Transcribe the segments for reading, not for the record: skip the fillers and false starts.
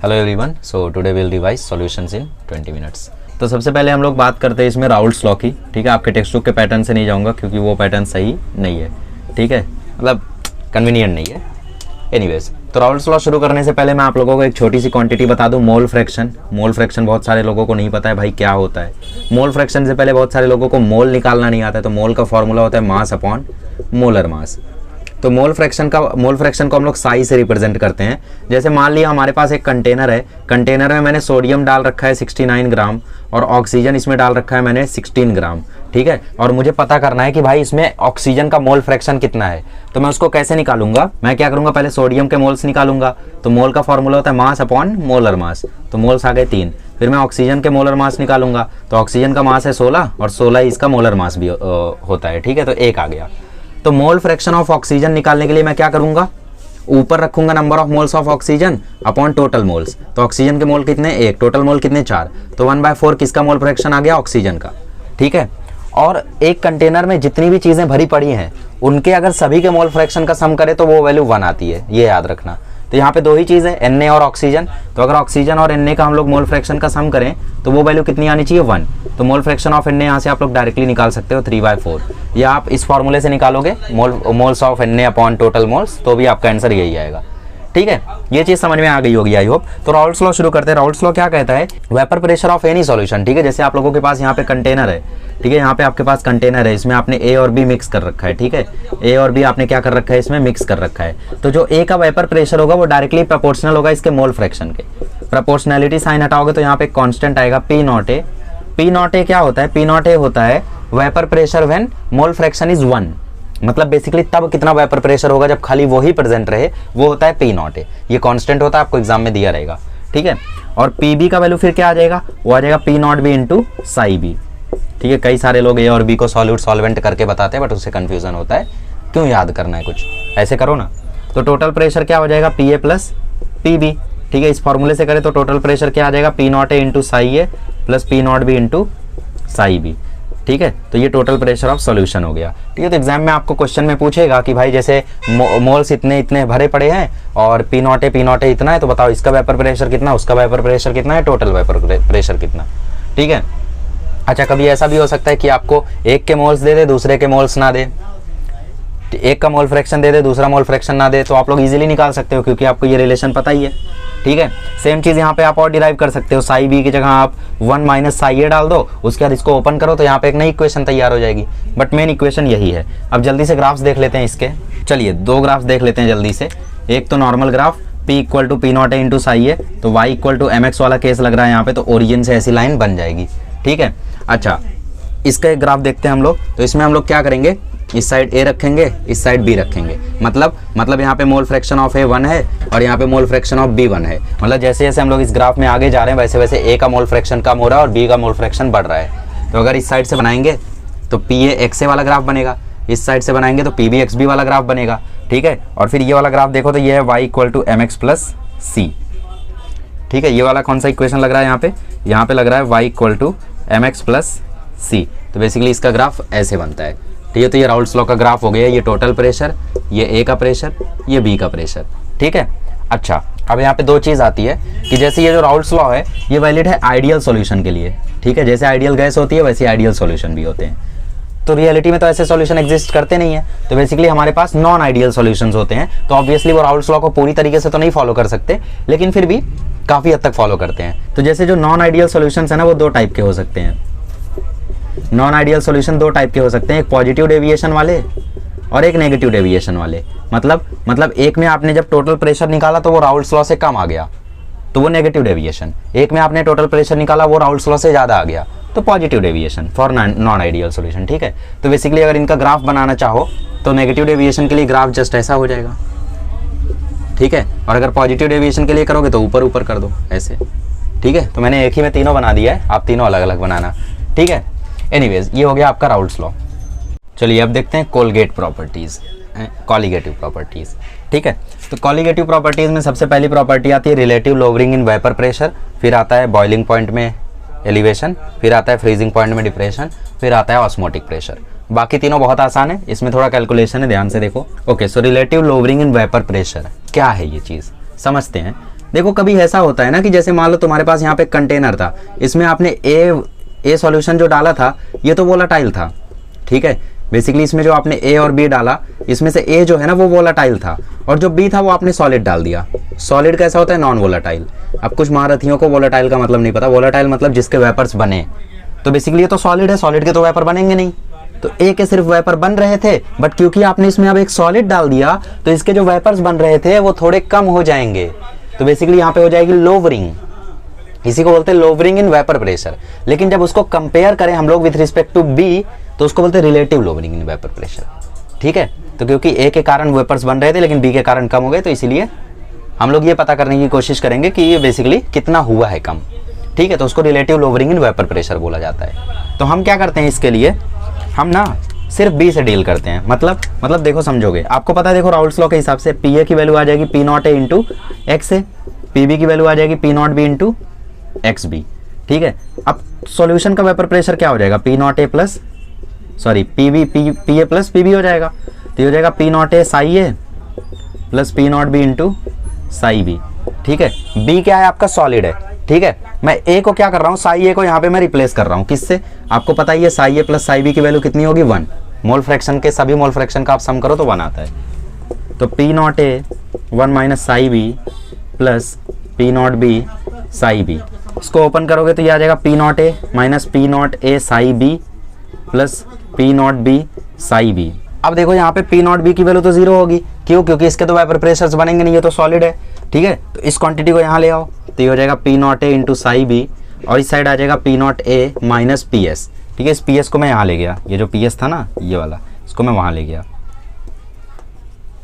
Hello everyone, so today will revise solutions in 20 minutes. तो सबसे पहले हम लोग बात करते हैं इसमें राउल्ट्स लॉ की। ठीक है, आपके टेक्स्ट बुक के पैटर्न से नहीं जाऊंगा क्योंकि वो पैटर्न सही नहीं है। ठीक है, मतलब कन्वीनियंट नहीं है। एनीवेज, तो राउल्ट्स लॉ शुरू करने से पहले मैं आप लोगों को एक छोटी सी क्वांटिटी बता दूं, मोल फ्रैक्शन। मोल फ्रैक्शन बहुत सारे लोगों को नहीं पता है भाई क्या होता है। मोल फ्रैक्शन से पहले बहुत सारे लोगों को मोल निकालना नहीं आता है। तो मोल का फॉर्मूला होता है मास अपॉन मोलर मास। तो मोल फ्रैक्शन को हम लोग साई से रिप्रेजेंट करते हैं। जैसे मान लिया हमारे पास एक कंटेनर है, कंटेनर में मैंने सोडियम डाल रखा है 69 ग्राम और ऑक्सीजन इसमें डाल रखा है मैंने 16 ग्राम। ठीक है, और मुझे पता करना है कि भाई इसमें ऑक्सीजन का मोल फ्रैक्शन कितना है। तो मैं उसको कैसे निकालूंगा, मैं क्या करूंगा, पहले सोडियम के मोल्स निकालूंगा। तो मोल का फॉर्मूला होता है मास अपॉन मोलर मास। तो मोल्स आ गए 3। फिर मैं ऑक्सीजन के मोलर मास निकालूंगा। तो ऑक्सीजन का मास है 16 और 16 इसका मोलर मास भी होता है। ठीक है, तो 1 आ गया। तो मोल फ्रैक्शन ऑफ ऑक्सीजन निकालने के लिए मैं क्या करूंगा, ऊपर रखूंगा number of moles of oxygen upon total moles. तो ऑक्सीजन के मोल कितने 1, टोटल मोल कितने 4। तो 1/4 किसका मोल फ्रैक्शन आ गया, ऑक्सीजन का। ठीक है, और एक कंटेनर में जितनी भी चीजें भरी पड़ी हैं उनके अगर सभी के मोल फ्रैक्शन का सम करे तो वो वैल्यू 1 आती है, ये याद रखना। तो यहाँ पे 2 ही चीज है, Na और ऑक्सीजन। तो अगर ऑक्सीजन और Na का हम लोग मोल फ्रैक्शन का सम करें तो वो वैल्यू कितनी आनी चाहिए, 1। तो मोल फ्रैक्शन ऑफ Na यहाँ से आप लोग डायरेक्टली निकाल सकते हो 3/4, या आप इस फॉर्मूले से निकालोगे moles of Na upon total moles, तो भी आपका आंसर यही आएगा। ठीक है, ये चीज समझ में आ गई होगी आई होप। तो राउल्ट्स लॉ शुरू करते हैं। राउल्ट्स लॉ क्या कहता है, vapour pressure of any solution. ठीक है, जैसे आप लोगों के पास यहाँ पे कंटेनर है। ठीक है, यहाँ पे आपके पास कंटेनर है, इसमें आपने ए और बी मिक्स कर रखा है। ठीक है, ए और बी आपने क्या कर रखा है, इसमें मिक्स कर रखा है। तो जो ए का वेपर प्रेशर होगा वो डायरेक्टली प्रोपोर्शनल होगा इसके मोल फ्रैक्शन के। प्रोपोर्शनैलिटी साइन हटाओगे तो यहाँ पे कांस्टेंट आएगा पी नॉट ए। पी नॉट ए क्या होता है, पी नॉट ए होता है vapour pressure when mole fraction is 1। मतलब बेसिकली तब कितना वेपर प्रेशर होगा जब खाली वो ही प्रेजेंट रहे, वो होता है पी नॉट ए। ये कांस्टेंट होता है, आपको एग्जाम में दिया रहेगा। ठीक है, और पी बी का वैल्यू फिर क्या आ जाएगा, वो आ जाएगा P naught B into psi B. ठीक है, कई सारे लोग ए और बी को सॉल्वेंट करके बताते हैं बट उससे कंफ्यूजन होता है। क्यों याद करना है, कुछ ऐसे करो ना। तो टोटल प्रेशर क्या हो जाएगा, P A plus P B. ठीक है, इस फॉर्मूले से करें तो टोटल प्रेशर क्या आ जाएगा, P naught A into psi A plus P naught B into psi B. ठीक है, तो ये टोटल प्रेशर ऑफ सॉल्यूशन हो गया। ठीक है, तो एग्जाम में आपको क्वेश्चन में पूछेगा कि भाई जैसे मोल्स इतने भरे पड़े हैं और पी नॉट ए इतना है, तो बताओ इसका वेपर प्रेशर कितना, उसका वेपर प्रेशर कितना है, टोटल वेपर प्रेशर कितना। ठीक है, अच्छा कभी ऐसा भी हो सकता है कि आपको एक के मोल्स दे दे दूसरे के मोल्स ना दे, एक का मोल फ्रैक्शन दे दे दूसरा मोल फ्रैक्शन ना दे, तो आप लोग इजीली निकाल सकते हो क्योंकि आपको ये रिलेशन पता ही है। ठीक है, सेम चीज यहाँ पे आप और डिराइव कर सकते हो। साई बी की जगह आप 1 माइनस साई ए डाल दो, उसके बाद इसको ओपन करो तो यहाँ पे एक नई इक्वेशन तैयार हो जाएगी। बट मेन इक्वेशन यही है। अब जल्दी से ग्राफ्स देख लेते हैं इसके। चलिए 2 ग्राफ्स देख लेते हैं जल्दी से। एक तो normal graph P equal to P naught A into psi A, तो Y इक्वल टू mx वाला केस लग रहा है यहाँ पे, तो ओरिजिन से ऐसी लाइन बन जाएगी। ठीक है, अच्छा इसका एक ग्राफ देखते हैं हम लोग। तो इसमें हम लोग क्या करेंगे, इस साइड ए रखेंगे, इस साइड बी रखेंगे। मतलब यहाँ पे मोल फ्रैक्शन ऑफ ए 1 है और यहाँ पे मोल फ्रैक्शन ऑफ बी 1 है। मतलब जैसे जैसे हम लोग इस ग्राफ में आगे जा रहे हैं वैसे वैसे ए का मोल फ्रैक्शन कम हो रहा है और बी का मोल फ्रैक्शन बढ़ रहा है। तो अगर इस साइड से बनाएंगे तो पी ए एक्स ए वाला ग्राफ बनेगा, इस साइड से बनाएंगे तो पी बी एक्स बी वाला ग्राफ बनेगा। ठीक है, और फिर ये वाला ग्राफ देखो तो ये है Y equal to M X plus C. ठीक है, ये वाला कौन सा इक्वेशन लग रहा है यहाँ पे लग रहा है Y equal to M X plus C. तो बेसिकली इसका ग्राफ ऐसे बनता है। ठीक है, तो ये राउल्ट्स लॉ का ग्राफ हो गया। ये टोटल प्रेशर, ये ए का प्रेशर, ये बी का प्रेशर। ठीक है, अच्छा अब यहाँ पे 2 चीज़ आती है कि जैसे ये जो राउल्ट्स लॉ है ये वैलिड है आइडियल सॉल्यूशन के लिए। ठीक है, जैसे आइडियल गैस होती है वैसे आइडियल सॉल्यूशन भी होते हैं। तो रियलिटी में तो ऐसे सॉल्यूशन एग्जिस्ट करते नहीं है, तो बेसिकली हमारे पास नॉन आइडियल सॉल्यूशंस होते हैं। तो ऑब्वियसली वो राउल्ट्स लॉ को पूरी तरीके से तो नहीं फॉलो कर सकते, लेकिन फिर भी काफ़ी हद तक फॉलो करते हैं। तो जैसे जो नॉन आइडियल सॉल्यूशंस है ना, वो 2 टाइप के हो सकते हैं। नॉन आइडियल सॉल्यूशन 2 टाइप के हो सकते हैं, एक पॉजिटिव डेविएशन वाले और एक नेगेटिव डेविएशन वाले। मतलब एक में आपने जब टोटल प्रेशर निकाला तो वो राउल्ट्स लॉ से कम आ गया तो वो नेगेटिव डेविएशन। एक में आपने टोटल प्रेशर निकाला वो राउल्ट्स लॉ से ज़्यादा आ गया तो positive deviation for non ideal solution. ठीक है, तो बेसिकली अगर इनका ग्राफ बनाना चाहो तो नेगेटिव डेविएशन के लिए ग्राफ जस्ट ऐसा हो जाएगा। ठीक है, और अगर पॉजिटिव डेविएशन के लिए करोगे तो ऊपर ऊपर कर दो ऐसे। ठीक है, तो मैंने एक ही में तीनों बना दिया है, आप तीनों अलग अलग बनाना। ठीक है, एनीवेज ये हो गया आपका राउल्ट्स लॉ। चलिए अब देखते हैं कोलगेट प्रॉपर्टीज, कॉलिगेटिव प्रॉपर्टीज। ठीक है, तो कॉलिगेटिव प्रॉपर्टीज में सबसे पहली प्रॉपर्टी आती है relative lowering in vapour pressure, फिर आता है बॉइलिंग पॉइंट में एलिवेशन, फिर आता है फ्रीजिंग पॉइंट में डिप्रेशन, फिर आता है ऑस्मोटिक प्रेशर। बाकी तीनों बहुत आसान है, इसमें थोड़ा कैलकुलेशन है, ध्यान से देखो। Okay, so relative lowering in vapour pressure क्या है ये चीज़ समझते हैं। देखो कभी ऐसा होता है ना कि जैसे मान लो तुम्हारे पास यहाँ पे कंटेनर था, इसमें आपने ए सॉल्यूशन जो डाला था ये तो वोलाटाइल था, ठीक है। बेसिकली इसमें जो आपने ए और बी डाला, इसमें से ए जो है ना वो वोलाटाइल था और जो बी था वो आपने सॉलिड डाल दिया। सॉलिड कैसा होता है? Non volatile. अब कुछ महारथियों को वोलाटाइल का मतलब नहीं पता। वोलाटाइल मतलब जिसके वेपर्स बने, तो बेसिकली ये तो सॉलिड है, सॉलिड के तो वेपर बनेंगे नहीं। तो ए के सिर्फ वेपर बन रहे थे, बट क्योंकि आपने इसमें अब एक सॉलिड डाल दिया तो इसके जो वेपर्स बन रहे थे वो थोड़े कम हो जाएंगे। तो बेसिकली यहाँ पे हो जाएगी लोवरिंग, इसी को बोलते हैं लोवरिंग इन वेपर प्रेशर। लेकिन जब उसको कंपेयर करें हम लोग विथ रिस्पेक्ट टू बी तो उसको बोलते हैं relative lowering in vapour pressure, ठीक है। तो क्योंकि ए के कारण वेपर्स बन रहे थे लेकिन बी के कारण कम हो गए, तो इसीलिए हम लोग ये पता करने की कोशिश करेंगे कि ये बेसिकली कितना हुआ है कम, ठीक है। तो उसको relative lowering in vapour pressure बोला जाता है। तो हम क्या करते हैं इसके लिए, हम ना सिर्फ बी से डील करते हैं। मतलब देखो समझोगे, आपको पता है, देखो राउल्स लॉ के हिसाब से पी ए की वैल्यू आ जाएगी P naught A into x A, P B की वैल्यू आ जाएगी P naught B into x B, ठीक है। अब सॉल्यूशन का वेपर प्रेशर क्या हो जाएगा? P naught A plus P A plus P B हो जाएगा। तो ये हो जाएगा P naught A psi A plus P naught B into psi B, ठीक है। बी क्या है? आपका सॉलिड है, ठीक है। मैं ए को क्या कर रहा हूँ, साई ए को यहाँ पे मैं रिप्लेस कर रहा हूँ किससे? आपको पता ही है Sai A plus psi B की वैल्यू कितनी होगी? 1। मोल फ्रैक्शन के सभी मोल फ्रैक्शन का आप सम करो तो 1 आता है। तो P naught A 1 minus psi B plus P naught B psi B, इसको ओपन करोगे तो ये आ जाएगा P naught A minus P naught A psi B plus P naught B psi B. अब देखो यहाँ पे पी नॉट बी की वैल्यू तो 0 होगी, क्यों? क्योंकि इसके तो वेपर प्रेशर्स बनेंगे नहीं, ये तो सॉलिड है, ठीक है। तो इस क्वांटिटी को यहाँ ले आओ, तो ये हो जाएगा P naught A into psi B और इस साइड आ जाएगा P naught A minus P S, ठीक है। इस पी एस को मैं यहाँ ले गया, ये जो पी एस था ना ये वाला, इसको मैं वहाँ ले गया,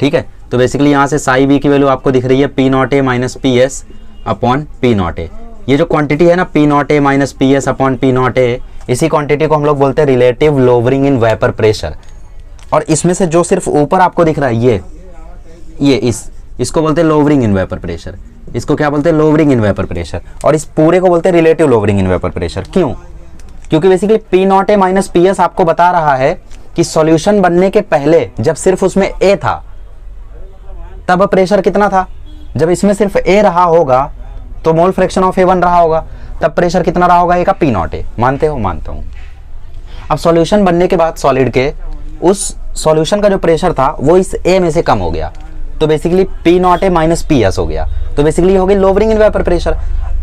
ठीक है। तो बेसिकली यहाँ से साई बी की वैल्यू आपको दिख रही है P naught A minus P S upon P naught ए। ये जो क्वांटिटी है ना P naught A minus P S upon P naught ए, इसी क्वांटिटी को हम लोग बोलते हैं relative lowering in vapour pressure. और इसमें से जो सिर्फ ऊपर आपको दिख रहा है ये इसको बोलते हैं लोवरिंग इन वेपर प्रेशर। इसको क्या बोलते हैं? Lowering in vapour pressure. और इस पूरे को बोलते हैं relative lowering in vapour pressure. क्यों? क्योंकि basically P naught A minus P S आपको बता रहा है कि सॉल्यूशन बनने के पहले जब सिर्फ उसमें ए था तब प्रेशर कितना था। जब इसमें सिर्फ ए रहा होगा तो मोल फ्रैक्शन ऑफ ए 1 रहा होगा, तब प्रेशर कितना रहा होगा? ए का पी नॉट ए। मानते हो? मानता हूं। अब सॉल्यूशन बनने के बाद सॉलिड के उस सॉल्यूशन का जो प्रेशर था वो इस ए में से कम हो गया, तो basically P naught A minus P S हो गया। तो बेसिकली हो गई लोवरिंग इन वेपर प्रेशर।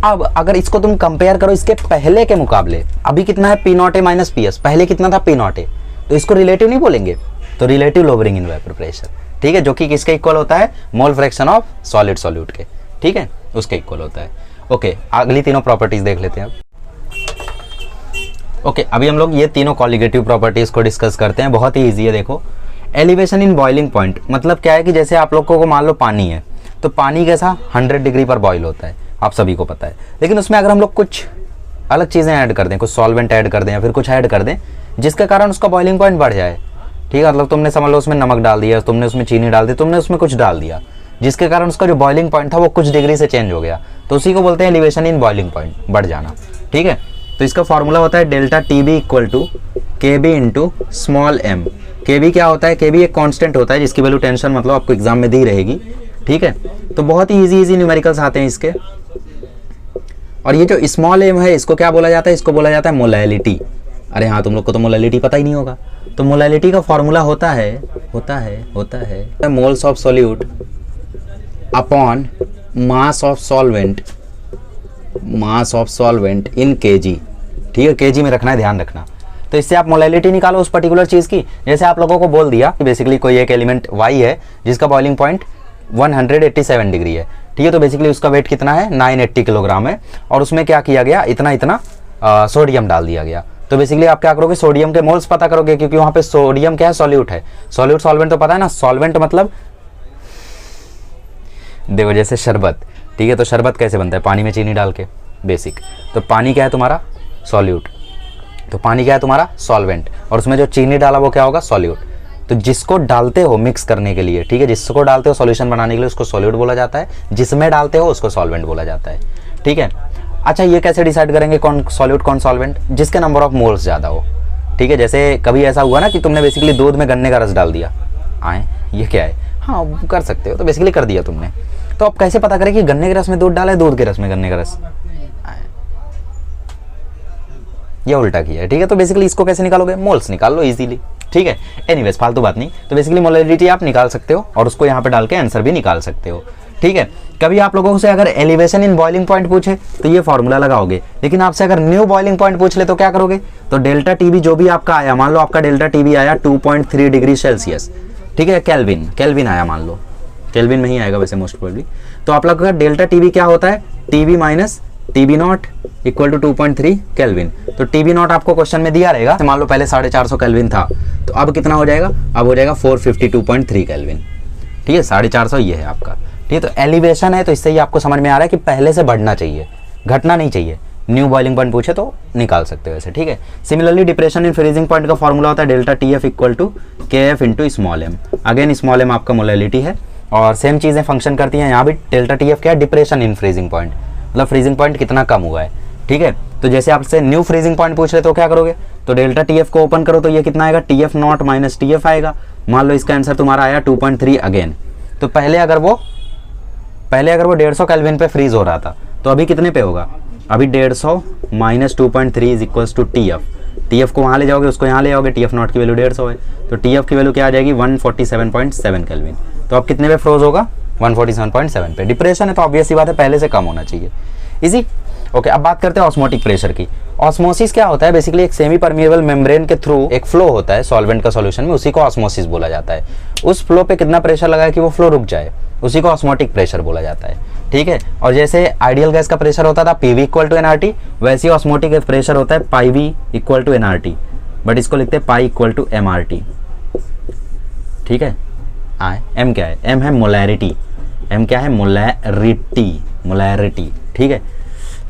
अब अगर इसको तुम कंपेयर करो इसके पहले के मुकाबले, अभी कितना है? P naught A minus P S, पहले कितना था? पी नॉट ए। तो इसको रिलेटिव नहीं बोलेंगे, तो relative lowering in vapour pressure, ठीक है, जो कि किसके इक्वल होता है? Mole fraction of solid solute के, ठीक है, उसके इक्वल होता है। ओके, अगली तीनों प्रॉपर्टीज देख लेते हैं अब। ओके, अभी हम लोग ये तीनों कॉलिगेटिव प्रॉपर्टीज को डिस्कस करते हैं। बहुत ही ईजी है। देखो, एलिवेशन इन बॉइलिंग पॉइंट मतलब क्या है कि जैसे आप लोगों को मान लो पानी है, तो पानी कैसा 100 डिग्री पर बॉईल होता है, आप सभी को पता है। लेकिन उसमें अगर हम लोग कुछ अलग चीज़ें ऐड कर दें, कुछ सॉल्वेंट ऐड कर दें या फिर कुछ ऐड कर दें जिसके कारण उसका बॉइलिंग पॉइंट बढ़ जाए, ठीक है, मतलब तुमने समझ लो उसमें नमक डाल दिया, तुमने उसमें चीनी डाल दी, तुमने उसमें कुछ डाल दिया जिसके कारण उसका जो बॉइलिंग पॉइंट था वो कुछ डिग्री से चेंज हो गया, तो उसी को बोलते हैं एलिवेशन इन बॉइलिंग पॉइंट, बढ़ जाना, ठीक है। तो इसका फॉर्मूला होता है delta T B equal to K B into small M. K B क्या होता है? के बी एक कांस्टेंट होता है जिसकी वैल्यू टेंशन मतलब आपको एग्जाम में दी रहेगी, ठीक है। तो बहुत ही इजी न्यूमेरिकल्स आते हैं इसके। और ये जो स्मॉल एम है इसको क्या बोला जाता है? इसको बोला जाता है मोलैलिटी। अरे हाँ, तुम लोग को तो मोलैलिटी पता ही नहीं होगा। तो मोलैलिटी का फॉर्मूला होता है moles of solute upon mass of solvent in KG, ठीक है, केजी में रखना है, ध्यान रखना। तो इससे आप मोलैलिटी निकालो उस पर्टिकुलर चीज की। जैसे आप लोगों को बोल दिया कि बेसिकली कोई एक एलिमेंट वाई है जिसका बॉइलिंग पॉइंट 187 डिग्री है, ठीक है, तो बेसिकली उसका वेट कितना है? 980 किलोग्राम है, और उसमें क्या किया गया? इतना सोडियम डाल दिया गया। तो बेसिकली आप क्या करोगे? सोडियम के मोल्स पता करोगे, क्योंकि वहां पे सोडियम क्या है? सॉल्यूट है। सॉल्यूट सॉल्वेंट तो पता है ना, सॉल्वेंट मतलब देखो जैसे शरबत, ठीक है, तो शरबत कैसे बनता है? पानी में चीनी डाल के, बेसिक। तो पानी क्या है तुम्हारा? सॉल्यूट। तो पानी क्या है तुम्हारा? सॉल्वेंट। और उसमें जो चीनी डाला वो क्या होगा? सॉल्यूट। तो जिसको डालते हो मिक्स करने के लिए, ठीक है, जिसको डालते हो सॉल्यूशन बनाने के लिए उसको सॉल्यूट बोला जाता है, जिसमें डालते हो उसको सॉल्वेंट बोला जाता है, ठीक है। अच्छा, ये कैसे डिसाइड करेंगे कौन सॉल्यूट कौन सॉल्वेंट? जिसके नंबर ऑफ मोल्स ज़्यादा हो, ठीक है। जैसे कभी ऐसा हुआ ना कि तुमने बेसिकली दूध में गन्ने का रस डाल दिया, आए ये क्या है? हाँ, कर सकते हो, तो बेसिकली कर दिया तुमने। तो आप कैसे पता करें कि गन्ने के रस में दूध डाला है, दूध के रस में गन्ने का रस, ये उल्टा किया है, ठीक है। तो बेसिकली इसको कैसे निकालोगे, मोल्स निकाल लो इजीली, ठीक है। एनीवेज फालतू बात नहीं, तो बेसिकली मोलरिटी आप निकाल सकते हो और उसको यहाँ पे डाल के आंसर भी निकाल सकते हो, ठीक है। कभी आप लोगों से अगर एलिवेशन इन बॉइलिंग पॉइंट पूछे तो ये फॉर्मूला लगाओगे, लेकिन आपसे अगर न्यू बॉइलिंग पॉइंट पूछ ले तो क्या करोगे, तो डेल्टा टीबी जो भी आपका आया, मान लो आपका डेल्टा टीबी आया 2.3 डिग्री सेल्सियस, ठीक है, केल्विन आया, मान लो केल्विन में ही आएगा वैसे मोस्ट प्रोबेबली। तो आप लोग का डेल्टा टीबी क्या होता है, TB minus TB naught equal to 2.3 kelvin. तो टीबी नॉट आपको क्वेश्चन में दिया रहेगा, मान लो पहले 450 केल्विन था, तो अब कितना हो जाएगा, अब हो जाएगा 452.3 केल्विन, ठीक है। 450 ये है आपका, ठीक है। तो एलिवेशन है, तो इससे ही आपको समझ में आ रहा है कि पहले से बढ़ना चाहिए, घटना नहीं चाहिए। न्यू बॉइलिंग पॉइंट पूछे तो निकाल सकते हो ऐसे, ठीक है। Similarly depression in freezing point का फॉर्मूला होता है delta T F equal to K F into small M. Again small M आपका मोलैलिटी है और सेम चीज़ें फंक्शन करती हैं। यहाँ भी डेल्टा टी एफ क्या है, डिप्रेशन इन फ्रीजिंग पॉइंट, मतलब फ्रीजिंग पॉइंट कितना कम हुआ है, ठीक है। तो जैसे आपसे न्यू फ्रीजिंग पॉइंट पूछ रहे तो क्या करोगे, तो डेल्टा टी एफ को ओपन करो तो ये कितना आएगा, T F not minus T F आएगा। मान लो इसका आंसर तुम्हारा आया 2.3 अगेन। तो पहले अगर वो 150 केल्विन पे फ्रीज हो रहा था, तो अभी कितने पे होगा, अभी 150 minus 2.3 is equals to T F. T F को वहाँ ले जाओगे, उसको यहाँ ले जाओगे, टी एफ नॉट की वैल्यू 150 है, तो टी एफ की वैल्यू क्या आ जाएगी 147.7 केल्विन। तो अब कितने पे फ्रोज होगा, 147.7 पे। डिप्रेशन है तो ऑब्वियस सी बात है पहले से कम होना चाहिए, इजी। ओके, अब बात करते हैं ऑस्मोटिक प्रेशर की। ऑस्मोसिस क्या होता है, बेसिकली एक सेमी परमिएबल मेम्ब्रेन के थ्रू एक फ्लो होता है सॉल्वेंट का सॉल्यूशन में, उसी को ऑस्मोसिस बोला जाता है। उस फ्लो पे कितना प्रेशर लगा है कि वो फ्लो रुक जाए, उसी को ऑस्मोटिक प्रेशर बोला जाता है, ठीक है। और जैसे आइडियल गैस का प्रेशर होता था पीवी इक्वल टू एनआरटी, वैसे ही ऑस्मोटिक प्रेशर होता है pi V equal to NRT, but इसको लिखते हैं पाई इक्वल टू एमआरटी, ठीक है। एम क्या है, एम है मोलैरिटी, एम क्या है मोलैरिटी, ठीक है।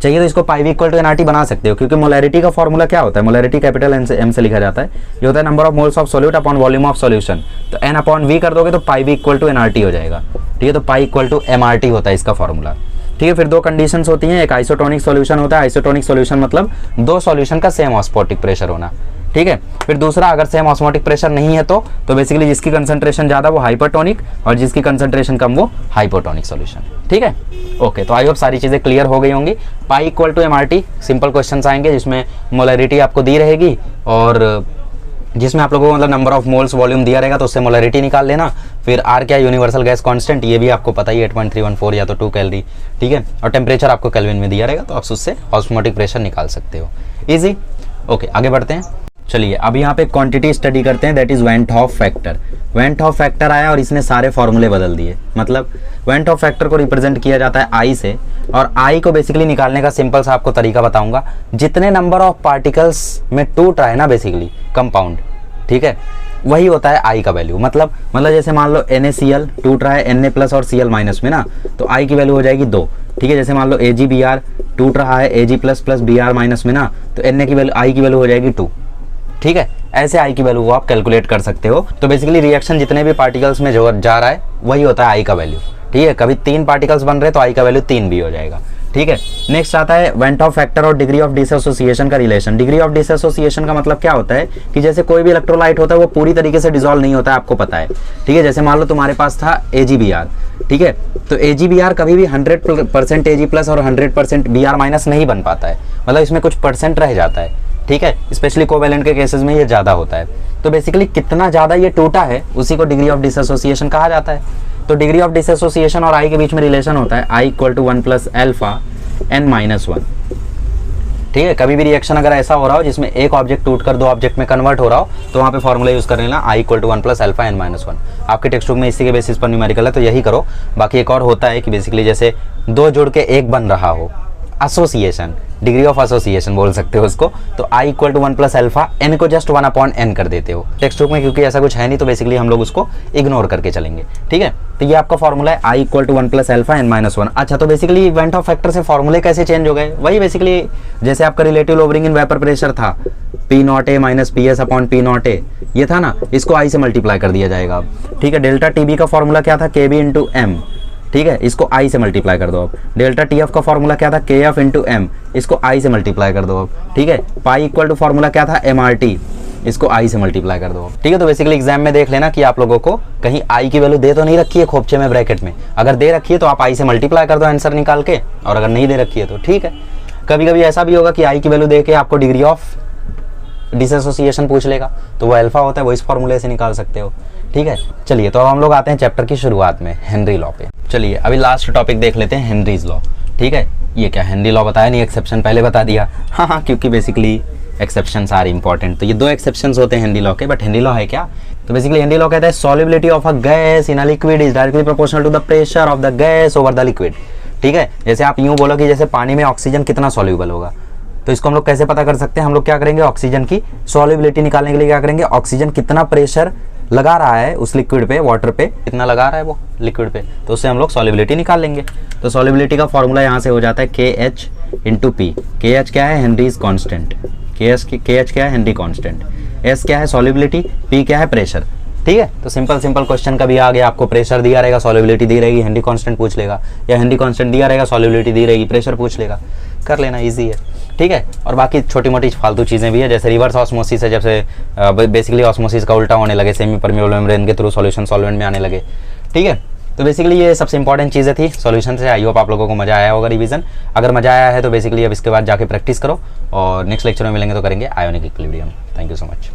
चाहिए तो इसको पाई वी इक्वल टू एनआरटी बना सकते हो, क्योंकि मोलैरिटी का फॉर्मूला क्या होता है, मोलैरिटी कैपिटल एम से लिखा जाता है, ये होता है number of moles of solute upon volume of solution. तो एन अपॉन वी कर दोगे तो पाई वी इक्वल टू एनआरटी हो जाएगा, ठीक है। तो पाई इक्वल टू एमआरटी होता है इसका फॉर्मूला, ठीक है। फिर दो कंडीशंस होती हैं, एक आइसोटोनिक सॉल्यूशन होता है, आइसोटोनिक सॉल्यूशन मतलब दो सॉल्यूशन का सेम ऑस्मोटिक प्रेशर होना, ठीक है। फिर दूसरा, अगर सेम ऑस्मोटिक प्रेशर नहीं है तो बेसिकली जिसकी कंसंट्रेशन ज़्यादा वो हाइपरटोनिक और जिसकी कंसंट्रेशन कम वो हाइपोटोनिक सॉल्यूशन, ठीक है। ओके, तो आई होप सारी चीज़ें क्लियर हो गई होंगी। Pi equal to MRT simple questions आएंगे जिसमें मोलैरिटी आपको दी रहेगी और जिसमें आप लोगों को मतलब नंबर ऑफ मोल्स वॉल्यूम दिया रहेगा, तो उससे मोलैरिटी निकाल लेना। फिर आर क्या, यूनिवर्सल गैस कांस्टेंट, ये भी आपको पता ही 8.314 या तो 2 कैलोरी, ठीक है। और टेम्परेचर आपको केल्विन में दिया रहेगा, तो आप उससे ऑस्मोटिक प्रेशर निकाल सकते हो, इजी। ओके, आगे बढ़ते हैं। चलिए अब यहाँ पे क्वांटिटी स्टडी करते हैं, that is went half factor. Went half factor आया और इसने सारे फॉर्मूले बदल दिए। मतलब वेंट हॉफ फैक्टर को रिप्रेजेंट किया जाता है आई से, और आई को बेसिकली निकालने का सिंपल सा आपको तरीका बताऊंगा। जितने नंबर ऑफ पार्टिकल्स में टूट रहा है ना बेसिकली कंपाउंड, ठीक है, वही होता है आई का वैल्यू। मतलब जैसे मान लो NaCl टूट रहा है Na प्लस और Cl माइनस में ना, तो आई की वैल्यू हो जाएगी 2, ठीक है। जैसे मान लो AgBr टूट रहा है Ag plus plus Br minus में ना, तो Na की वैल्यू, आई की वैल्यू हो जाएगी 2, ठीक है। ऐसे आई की वैल्यू आप कैलकुलेट कर सकते हो। तो बेसिकली रिएक्शन जितने भी पार्टिकल्स में जो जा रहा है वही होता है आई का वैल्यू, ठीक है। कभी 3 पार्टिकल्स बन रहे तो आई का वैल्यू 3 भी हो जाएगा, ठीक है। नेक्स्ट आता है वेंट ऑफ फैक्टर और डिग्री ऑफ डिसोसिएशन का रिलेशन। डिग्री ऑफ डिसोसिएशन का मतलब क्या होता है कि जैसे कोई भी इलेक्ट्रोलाइट होता है वो पूरी तरीके से डिसॉल्व नहीं होता है, आपको पता है, ठीक है। जैसे मान लो तुम्हारे पास था AgBr, ठीक है, तो AgBr कभी भी 100% Ag प्लस और 100% Br माइनस नहीं बन पाता है, मतलब इसमें कुछ परसेंट रह जाता है, ठीक है। स्पेशली कोवेलेंट के केसेस में ये ज़्यादा होता है। तो बेसिकली कितना ज़्यादा ये टूटा है उसी को डिग्री ऑफ डिसोसिएशन कहा जाता है। तो डिग्री ऑफ डिसोसिएशन और आई के बीच में रिलेशन होता है I equal to 1 plus alpha n-1, ठीक है। कभी भी रिएक्शन अगर ऐसा हो रहा हो जिसमें एक ऑब्जेक्ट टूटकर 2 ऑब्जेक्ट में कन्वर्ट हो रहा हो, तो वहाँ पे फॉर्मूला यूज कर लेना I equal to 1 plus alpha n-1। आपके टेक्स्ट बुक में इसी के बेसिस पर न्यूमेरिकल है, तो यही करो। बाकी एक और होता है कि बेसिकली जैसे 2 जुड़ के एक बन रहा हो, एसोसिएशन, डिग्री ऑफ एसोसिएशन बोल सकते हो उसको। तो I equal to 1 plus alpha, n को जस्ट 1 अपॉन n कर देते हो टेक्स्ट बुक में, क्योंकि ऐसा कुछ है नहीं, तो बेसिकली हम लोग उसको इग्नोर करके चलेंगे, ठीक है। तो ये आपका फॉर्मूला है I equal to 1 plus alpha n-1। अच्छा, तो बेसिकली वेंट ऑफ फैक्टर से फॉर्मूले कैसे चेंज हो गए, वही बेसिकली जैसे आपका relative lowering in vapour pressure था P0A minus PS upon P0A, ये था ना, इसको आई से मल्टीप्लाई कर दिया जाएगा अब, ठीक है। डेल्टा TB का फॉर्मूला क्या था, KB इंटू M, ठीक है, इसको आई से मल्टीप्लाई कर दो अब। डेल्टा TF का फॉर्मूला क्या था, KF इंटू M, इसको आई से मल्टीप्लाई कर दो अब, ठीक है। पाई इक्वल टू फॉर्मूला क्या था, MRT, इसको आई से मल्टीप्लाई कर दो, ठीक है। तो बेसिकली एग्जाम में देख लेना कि आप लोगों को कहीं आई की वैल्यू दे तो नहीं रखी है खोपचे में ब्रैकेट में, अगर दे रखी है तो आप आई से मल्टीप्लाई कर दो आंसर निकाल के, और अगर नहीं दे रखी है तो ठीक है। कभी कभी ऐसा भी होगा कि आई की वैल्यू दे के आपको डिग्री ऑफ डिसएसोसिएशन पूछ लेगा, तो वो अल्फा होता है, वो इस फॉर्मूले से निकाल सकते हो, ठीक है। चलिए तो अब हम लोग आते हैं चैप्टर की शुरुआत में, हेनरी लॉ पे। चलिए अभी लास्ट टॉपिक देख लेते हैं, हेनरीज लॉ, ठीक है। ये क्या हेनरी लॉ बताया नहीं, एक्सेप्शन पहले बता दिया। हाँ, क्योंकि बेसिकली एक्सेप्शंस आर इंपॉर्टेंट। तो ये 2 एक्सेप्शंस होते हैं हेनरी लॉ के, बट हेनरी लॉ है क्या? तो बेसिकली हेनरी लॉ कहता है solubility of a gas in a liquid is directly proportional to the pressure of the gas over the liquid, ठीक है। जैसे आप यूं बोलो कि जैसे पानी में ऑक्सीजन कितना सॉल्युबल होगा, तो इसको हम लोग कैसे पता कर सकते हैं? हम लोग क्या करेंगे, ऑक्सीजन की सॉल्युबिलिटी निकालने के लिए क्या करेंगे, ऑक्सीजन कितना प्रेशर लगा रहा है उस लिक्विड पे, वाटर पे कितना लगा रहा है वो लिक्विड पे, तो उससे हम लोग सॉल्युबिलिटी निकाल लेंगे। तो सॉल्युबिलिटी का फॉर्मूला यहाँ से हो जाता है KH इंटू पी। KH क्या है, हेनरीज कांस्टेंट। KH क्या है, हेनरी कांस्टेंट। S क्या है, सॉल्युबिलिटी। P क्या है, प्रेशर, ठीक है। तो सिंपल क्वेश्चन कभी आ गया, आपको प्रेशर दिया रहेगा, सॉल्युबिलिटी दी रहेगी, हेनरी कांस्टेंट पूछ लेगा, या हेनरी कांस्टेंट दिया रहेगा, सॉल्युबिलिटी दी रहेगी, प्रेशर पूछ लेगा, कर लेना, इजी है, ठीक है। और बाकी छोटी मोटी फालतू चीज़ें भी है, जैसे रिवर्स ऑस्मोसिस है, जैसे बेसिकली ऑस्मोसिस का उल्टा होने लगे, सेमी परमिएबल मेम्ब्रेन के थ्रू सॉल्यूशन सॉल्वेंट में आने लगे, ठीक है। तो बेसिकली ये सबसे इंपॉर्टेंट चीज़ें थी सॉल्यूशन से। आई होप आप लोगों को मजा आया होगा रिवीजन। अगर मजा आया है तो बेसिकली अब इसके बाद जाके प्रैक्टिस करो, और नेक्स्ट लेक्चर में मिलेंगे तो करेंगे ionic equilibrium. Thank you so much.